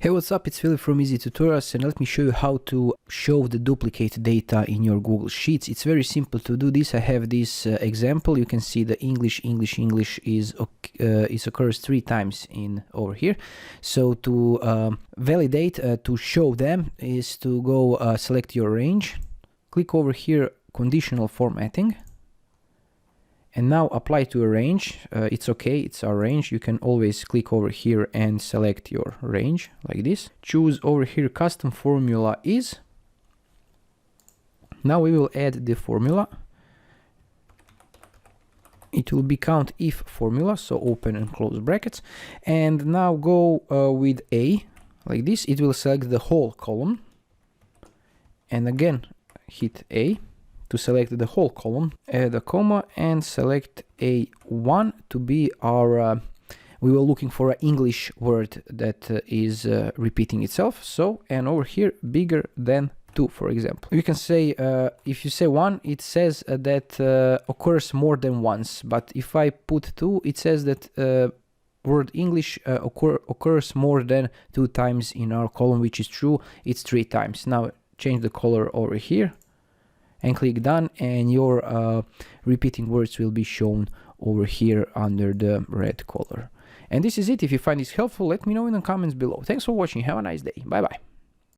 Hey, what's up? It's Philip from Easy Tutorials, and let me show you how to show the duplicate data in your Google Sheets. It's very simple to do this. I have this example. You can see the English is occurs 3 times in over here. So to validate, to show them, is to go select your range, click over here, conditional formatting, and now apply to a range. It's okay, it's our range. You can always click over here and select your range like this. Choose over here custom formula is. Now we will add the formula. It will be count if formula, so open and close brackets. And now go with A like this. It will select the whole column. And again, hit A to select the whole column, add a comma and select A1 to be our, we were looking for an English word that is repeating itself. So, and over here, bigger than 2, for example. You can say, if you say 1, it says that occurs more than once. But if I put 2, it says that word English occurs more than 2 times in our column, which is true. It's 3 times. Now change the color over here and click done, and your repeating words will be shown over here under the red color. And this is it. If you find this helpful, let me know in the comments below. Thanks for watching. Have a nice day. Bye bye.